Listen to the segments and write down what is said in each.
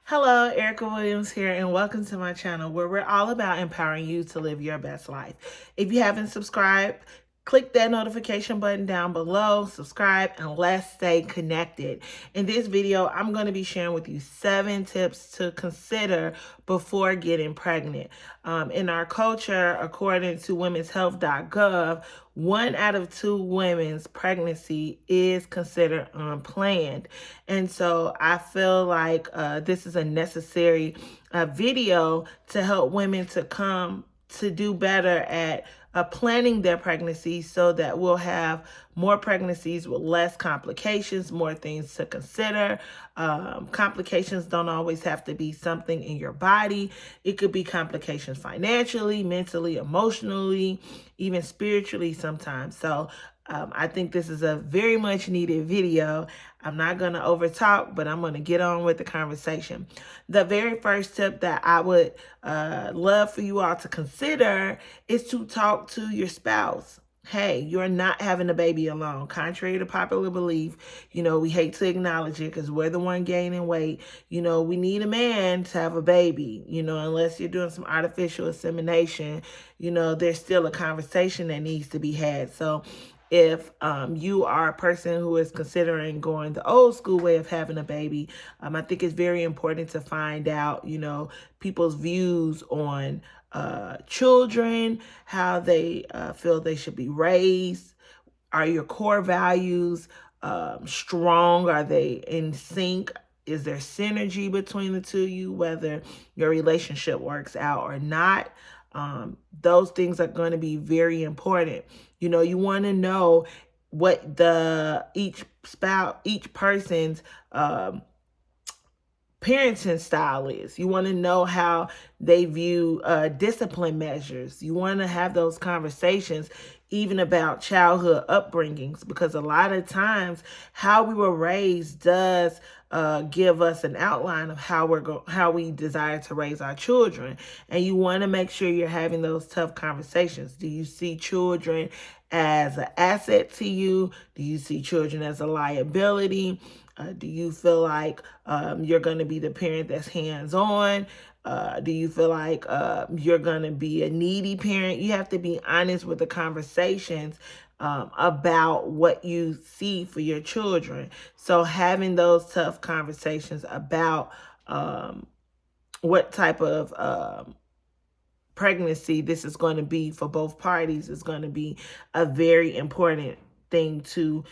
Hello, Erica Williams here, and welcome to my channel where we're all about empowering you to live your best life. If you haven't subscribed, click that notification button down below, subscribe, and let's stay connected. In this video, I'm going to be sharing with you 7 tips to consider before getting pregnant. In our culture, according to womenshealth.gov, 1 out of 2 women's pregnancy is considered unplanned. And so I feel like this is a necessary video to help women to come to do better at planning their pregnancy so that we'll have more pregnancies with less complications, more things to consider. Complications don't always have to be something in your body. It could be complications financially, mentally, emotionally, even spiritually sometimes. So I think this is a very much needed video. I'm not going to overtalk, but I'm going to get on with the conversation. The very first tip that I would love for you all to consider is to talk to your spouse. Hey, you're not having a baby alone. Contrary to popular belief, we hate to acknowledge it because we're the one gaining weight. We need a man to have a baby, unless you're doing some artificial insemination, there's still a conversation that needs to be had. So if you are a person who is considering going the old school way of having a baby, I think it's very important to find out, people's views on children, how they feel they should be raised. Are your core values strong? Are they in sync? Is there synergy between the two of you, whether your relationship works out or not? Those things are going to be very important. You want to know what each person's parenting style is. You want to know how they view discipline measures. You want to have those conversations even about childhood upbringings, because a lot of times how we were raised does give us an outline of how we desire to raise our children. And you want to make sure you're having those tough conversations. Do you see children as an asset to you? Do you see children as a liability? Do you feel like you're going to be the parent that's hands-on? Do you feel like you're going to be a needy parent? You have to be honest with the conversations about what you see for your children. So having those tough conversations about what type of pregnancy this is going to be for both parties is going to be a very important thing to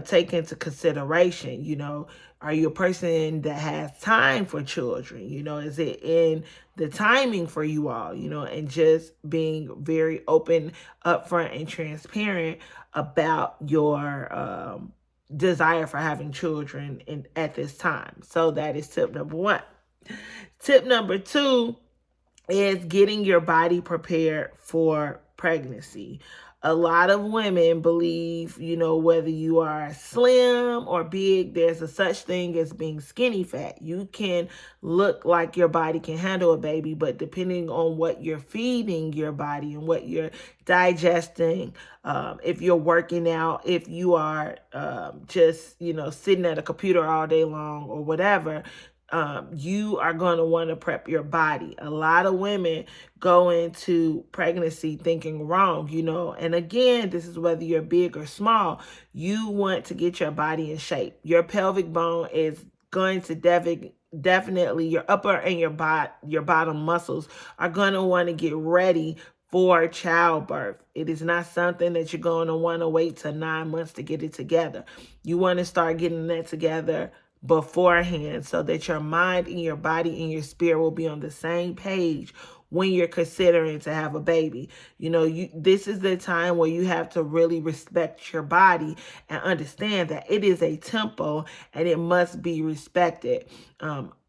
take into consideration. Are you a person that has time for children? Is it in the timing for you all? And just being very open, upfront, and transparent about your desire for having children at this time. So that is tip number 1. Tip number 2 is getting your body prepared for pregnancy. A lot of women believe, whether you are slim or big, there's a such thing as being skinny fat. You can look like your body can handle a baby, but depending on what you're feeding your body and what you're digesting, if you're working out, if you are just, sitting at a computer all day long or whatever, you are going to want to prep your body. A lot of women go into pregnancy thinking wrong, and again, this is whether you're big or small. You want to get your body in shape. Your pelvic bone is going to definitely your upper and your bottom muscles are going to want to get ready for childbirth. It is not something that you're going to want to wait till 9 months to get it together. You want to start getting that together beforehand so that your mind and your body and your spirit will be on the same page when you're considering to have a baby. This is the time where you have to really respect your body and understand that it is a temple and it must be respected.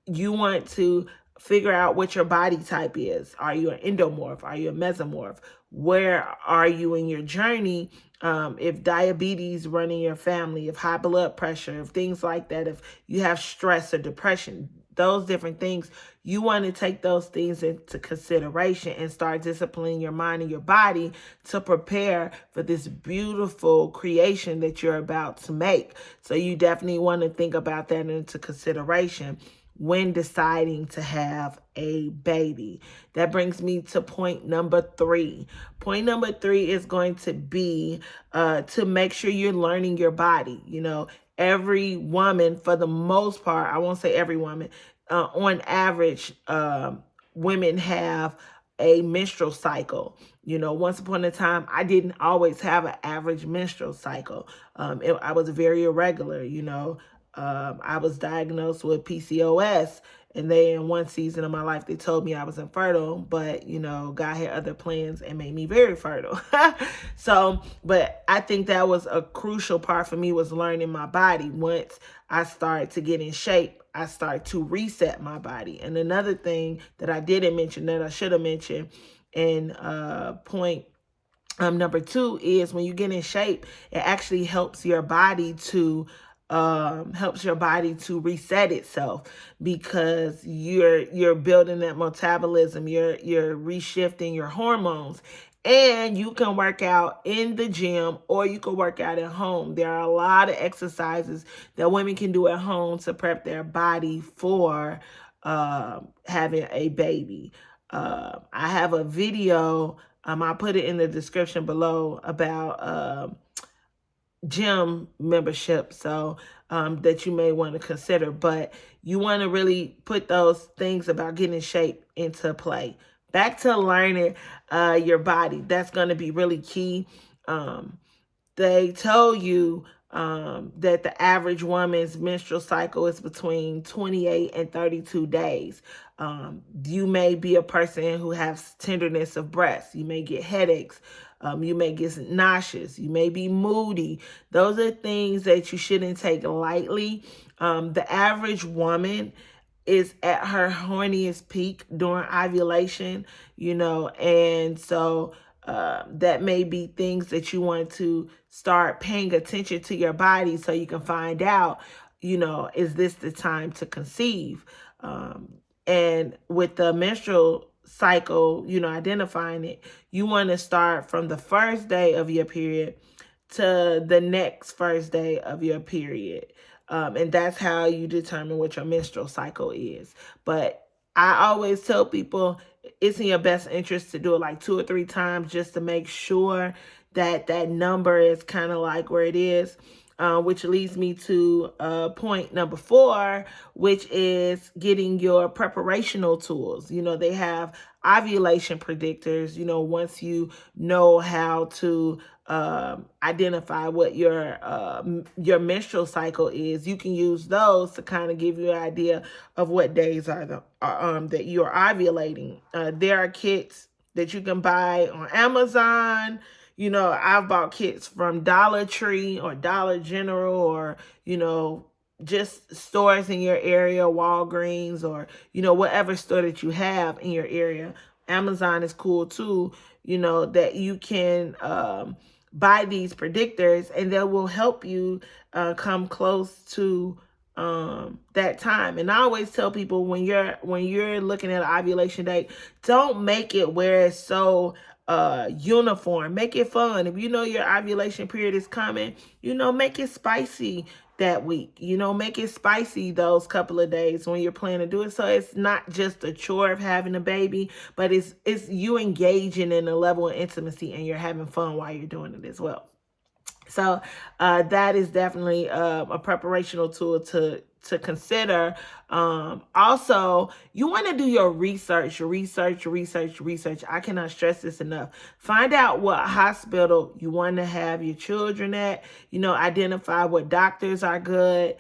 You want to figure out what your body type is. Are you an endomorph? Are you a mesomorph? Where are you in your journey? If diabetes run in your family, if high blood pressure, if things like that, if you have stress or depression, those different things, you want to take those things into consideration and start disciplining your mind and your body to prepare for this beautiful creation that you're about to make. So you definitely want to think about that into consideration. when deciding to have a baby. That brings me to point number 3. Point number 3 is going to be to make sure you're learning your body. Every woman, for the most part, I won't say every woman, on average, women have a menstrual cycle. Once upon a time, I didn't always have an average menstrual cycle. I was very irregular. I was diagnosed with PCOS, and in one season of my life, they told me I was infertile, but, God had other plans and made me very fertile. But I think that was a crucial part for me, was learning my body. Once I started to get in shape, I started to reset my body. And another thing that I didn't mention that I should have mentioned in point number 2 is when you get in shape, it actually helps your body to reset itself, because you're building that metabolism, you're reshifting your hormones. And you can work out in the gym, or you can work out at home. There are a lot of exercises that women can do at home to prep their body for having a baby. I have a video, I'll put it in the description below, about gym membership, so that you may want to consider. But you want to really put those things about getting in shape into play. Back to learning your body. That's going to be really key. They tell you that the average woman's menstrual cycle is between 28 and 32 days. You may be a person who has tenderness of breast. You may get headaches. You may get nauseous. You may be moody. Those are things that you shouldn't take lightly. The average woman is at her horniest peak during ovulation, and so that may be things that you want to start paying attention to your body, so you can find out, is this the time to conceive? And with the menstrual cycle, identifying it, you want to start from the first day of your period to the next first day of your period. And that's how you determine what your menstrual cycle is. But I always tell people it's in your best interest to do it like 2 or 3 times, just to make sure that that number is kind of like where it is. Which leads me to point number 4, which is getting your preparational tools. They have ovulation predictors. Once you know how to identify what your menstrual cycle is, you can use those to kind of give you an idea of what days are that you're ovulating. There are kits that you can buy on Amazon. I've bought kits from Dollar Tree or Dollar General, or, just stores in your area, Walgreens, or, whatever store that you have in your area. Amazon is cool too, that you can buy these predictors, and that will help you come close to that time. And I always tell people, when you're looking at an ovulation date, don't make it where it's so uniform. Make it fun. If you know your ovulation period is coming, make it spicy that week. Make it spicy those couple of days when you're planning to do it, so it's not just a chore of having a baby, but it's you engaging in a level of intimacy, and you're having fun while you're doing it as well. So that is definitely a preparational tool to consider. Also, you want to do your research. I cannot stress this enough. Find out what hospital you want to have your children at. Identify what doctors are good.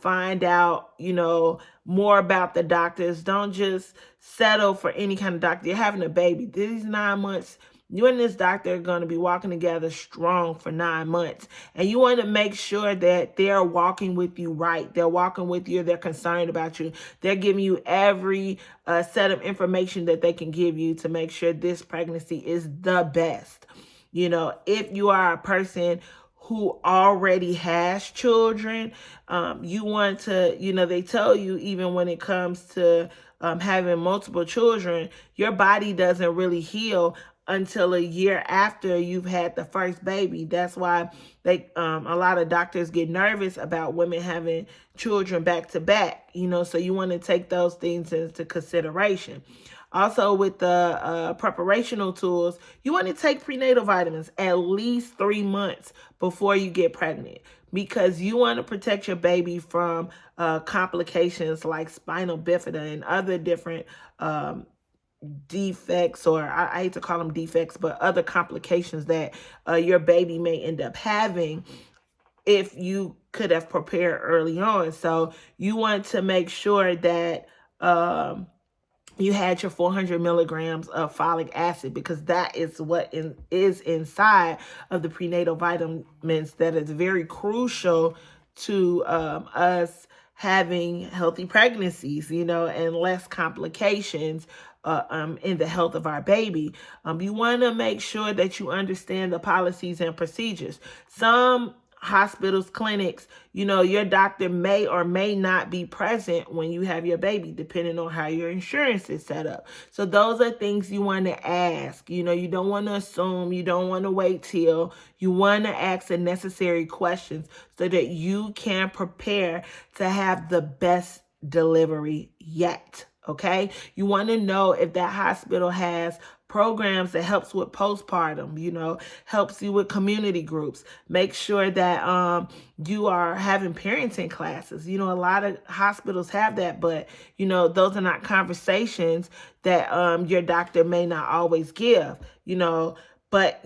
Find out, more about the doctors. Don't just settle for any kind of doctor. You're having a baby. These 9 months, you and this doctor are going to be walking together strong for 9 months. And you want to make sure that they're walking with you right. They're walking with you. They're concerned about you. They're giving you every set of information that they can give you to make sure this pregnancy is the best. If you are a person who already has children, you want to, they tell you, even when it comes to having multiple children, your body doesn't really heal until a year after you've had the first baby. That's why a lot of doctors get nervous about women having children back to back, so you want to take those things into consideration. Also, with the preparational tools, you want to take prenatal vitamins at least 3 months before you get pregnant, because you want to protect your baby from complications like spinal bifida and other different defects, or I hate to call them defects, but other complications that your baby may end up having if you could have prepared early on. So you want to make sure that you had your 400 milligrams of folic acid, because that is what is inside of the prenatal vitamins that is very crucial to us having healthy pregnancies, and less complications in the health of our baby. You want to make sure that you understand the policies and procedures. Some hospitals, clinics, your doctor may or may not be present when you have your baby, depending on how your insurance is set up. So those are things you want to ask. You don't want to assume, you don't want to wait till. You want to ask the necessary questions so that you can prepare to have the best delivery yet. Okay? You want to know if that hospital has programs that helps with postpartum, helps you with community groups. Make sure that you are having parenting classes. A lot of hospitals have that, but those are not conversations that your doctor may not always give, But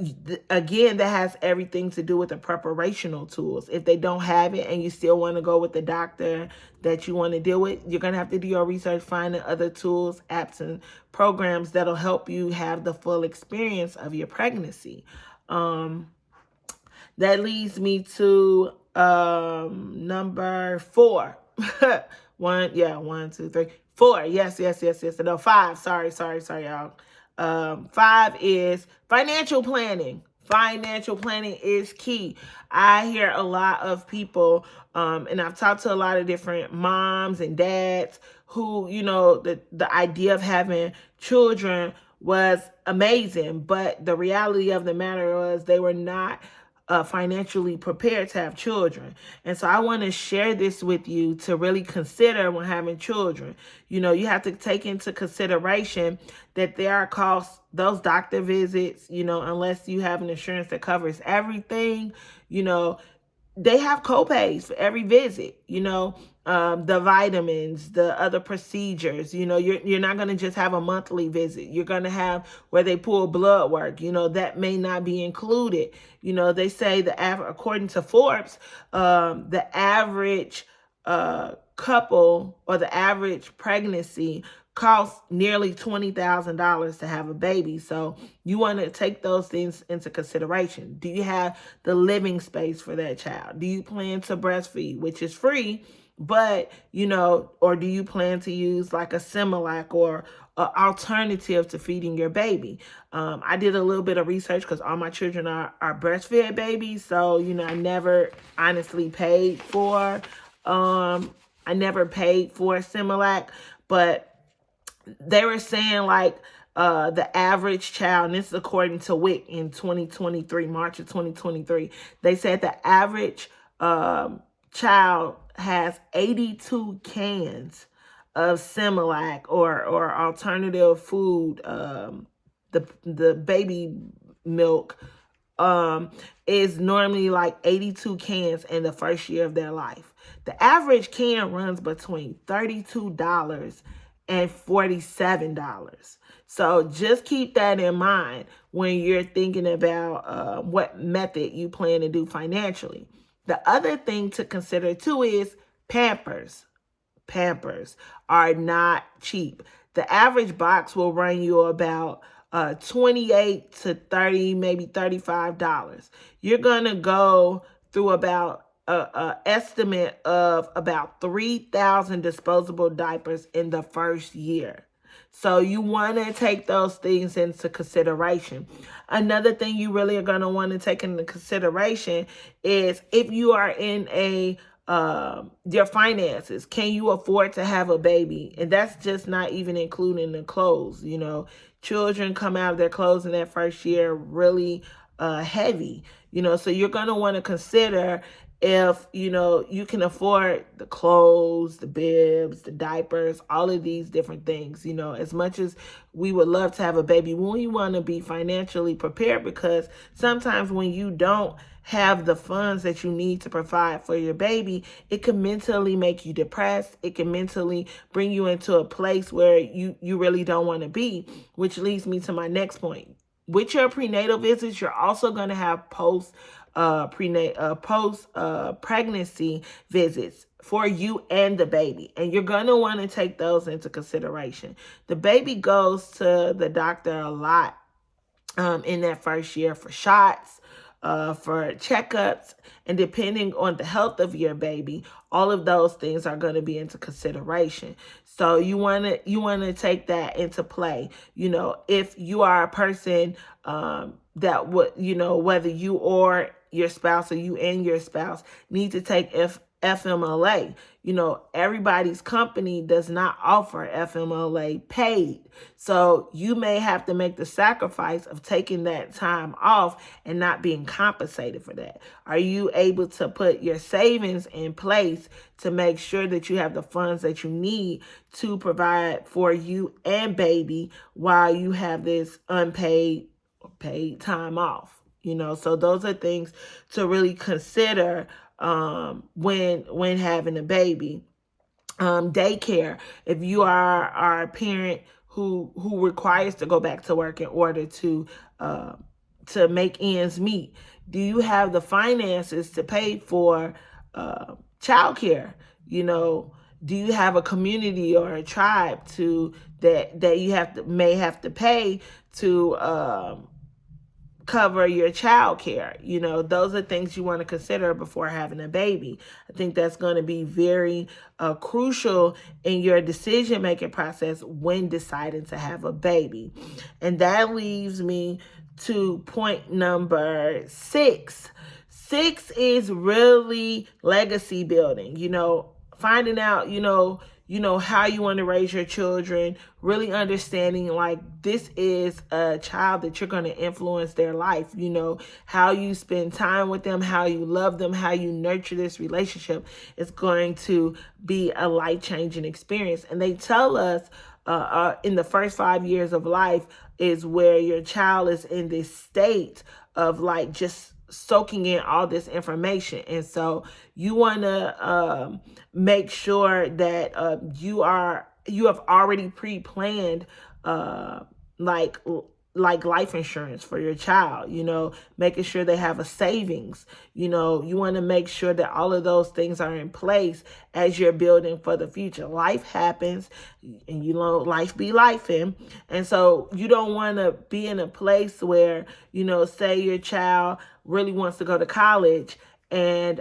again, that has everything to do with the preparational tools. If they don't have it and you still want to go with the doctor that you want to deal with, you're going to have to do your research, finding other tools, apps, and programs that'll help you have the full experience of your pregnancy. That leads me to number 4. One, 2, 3, 4. Yes. No, 5. Sorry, y'all. 5 is financial planning. Financial planning is key. I hear a lot of people, and I've talked to a lot of different moms and dads who, the idea of having children was amazing, but the reality of the matter was they were not financially prepared to have children. And so I want to share this with you to really consider when having children. You have to take into consideration that there are costs, those doctor visits, unless you have an insurance that covers everything, they have copays for every visit, the vitamins, the other procedures, you're not going to just have a monthly visit. You're going to have where they pull blood work, that may not be included. They say according to Forbes, the average couple or the average pregnancy costs nearly $20,000 to have a baby. So you want to take those things into consideration. Do you have the living space for that child? Do you plan to breastfeed, which is free, but, or do you plan to use like a Similac or an alternative to feeding your baby? I did a little bit of research because all my children are breastfed babies. So, I never honestly paid for, Similac, but they were saying like the average child, and this is according to WIC in 2023, March of 2023, they said the average child has 82 cans of Similac or alternative food, the baby milk is normally like 82 cans in the first year of their life. The average can runs between $32 and $47. So just keep that in mind when you're thinking about what method you plan to do financially. The other thing to consider too is Pampers. Pampers are not cheap. The average box will run you about $28 to $30, maybe $35. You're gonna go through about estimate of about 3,000 disposable diapers in the first year. So you want to take those things into consideration. Another thing you really are going to want to take into consideration is if you are in a your finances. Can you afford to have a baby? And that's just not even including the clothes. Children come out of their clothes in that first year really heavy. So you're going to want to consider if you can afford the clothes, the bibs, the diapers, all of these different things. As much as we would love to have a baby, we want to be financially prepared, because sometimes when you don't have the funds that you need to provide for your baby, it can mentally make you depressed. It can mentally bring you into a place where you really don't want to be, which leads me to my next point. With your prenatal visits, you're also going to have post pregnancy visits for you and the baby, and you're going to want to take those into consideration. The baby goes to the doctor a lot in that first year for shots, for checkups, and depending on the health of your baby, all of those things are going to be into consideration. So you want to take that into play. If you are a person that would, whether you or your spouse, or you and your spouse need to take FMLA. Everybody's company does not offer FMLA paid. So you may have to make the sacrifice of taking that time off and not being compensated for that. Are you able to put your savings in place to make sure that you have the funds that you need to provide for you and baby while you have this unpaid or paid time off? So those are things to really consider when having a baby. Daycare, if you are a parent who requires to go back to work in order to make ends meet, do you have the finances to pay for childcare? Do you have a community or a tribe that you may have to pay to cover your child care? Those are things you want to consider before having a baby. I think that's going to be very crucial in your decision-making process when deciding to have a baby. And that leaves me to point number 6. 6 is really legacy building, finding out, how you want to raise your children, really understanding like this is a child that you're going to influence their life, how you spend time with them, how you love them, how you nurture this relationship is going to be a life-changing experience. And they tell us in the first 5 years of life is where your child is in this state of like just soaking in all this information. And so you want to make sure that you have already pre-planned like life insurance for your child, making sure they have a savings. You want to make sure that all of those things are in place as you're building for the future. Life happens, and life be lifing. And so you don't want to be in a place where, say your child really wants to go to college and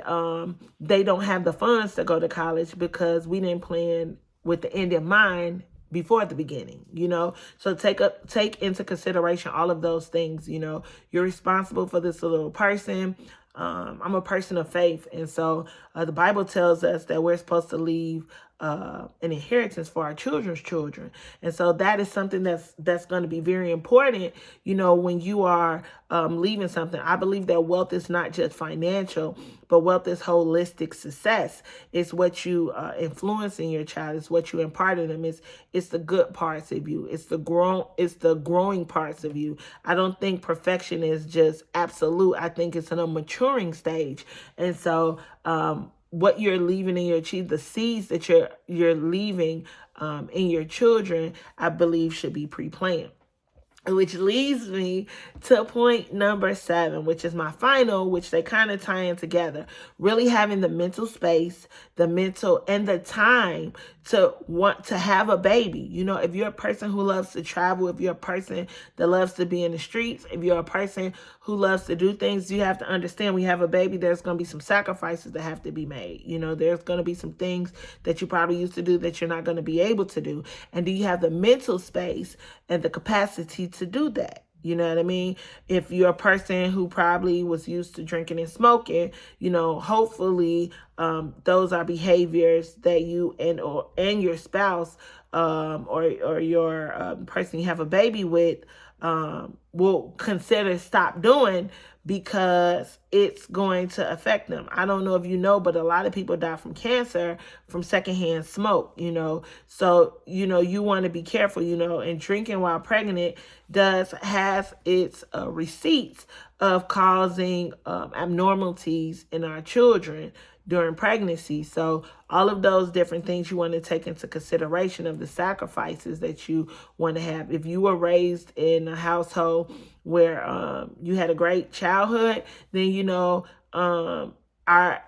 they don't have the funds to go to college because we didn't plan with the end in mind before the beginning, so take into consideration all of those things. You're responsible for this little person. I'm a person of faith, and so the Bible tells us that we're supposed to leave an inheritance for our children's children. And so that is something that's going to be very important, when you are leaving something. I believe that wealth is not just financial, but wealth is holistic success. It's what you influence in your child. It's what you impart in them. It's the good parts of you. It's the growing parts of you. I don't think perfection is just absolute. I think it's in a maturing stage. And so what you're leaving in your child, the seeds that you're leaving in your children, I believe should be pre-planned. Which leads me to point number 7, which is my final, which they kind of tie in together. Really having the mental space, the mental and the time to want to have a baby. If you're a person who loves to travel, if you're a person that loves to be in the streets, if you're a person who loves to do things, you have to understand when you have a baby, there's going to be some sacrifices that have to be made. There's going to be some things that you probably used to do that you're not going to be able to do. And do you have the mental space and the capacity to do that? You know what I mean? If you're a person who probably was used to drinking and smoking, hopefully those are behaviors that you and your spouse or your person you have a baby with will consider stop doing, because it's going to affect them. I don't know if you know, but a lot of people die from cancer from secondhand smoke, So, you want to be careful, and drinking while pregnant has its receipts of causing abnormalities in our children during pregnancy. So all of those different things you want to take into consideration of the sacrifices that you want to have. If you were raised in a household where you had a great childhood, then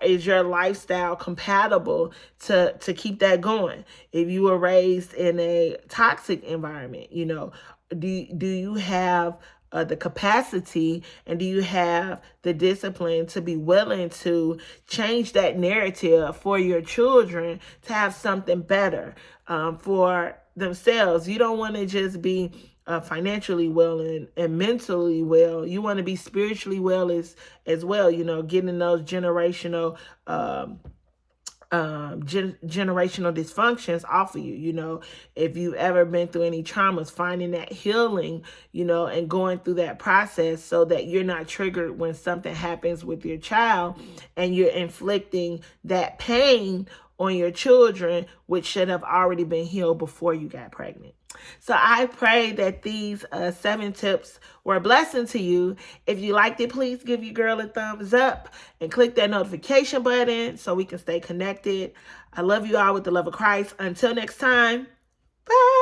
is your lifestyle compatible to keep that going? If you were raised in a toxic environment, do you have the capacity, and do you have the discipline to be willing to change that narrative for your children to have something better for themselves? You don't want to just be financially well and mentally well. You want to be spiritually well as well, getting those generational generational dysfunctions off of you. If you've ever been through any traumas, finding that healing, and going through that process so that you're not triggered when something happens with your child and you're inflicting that pain on your children, which should have already been healed before you got pregnant. So I pray that these 7 tips were a blessing to you. If you liked it, please give your girl a thumbs up and click that notification button so we can stay connected. I love you all with the love of Christ. Until next time, bye.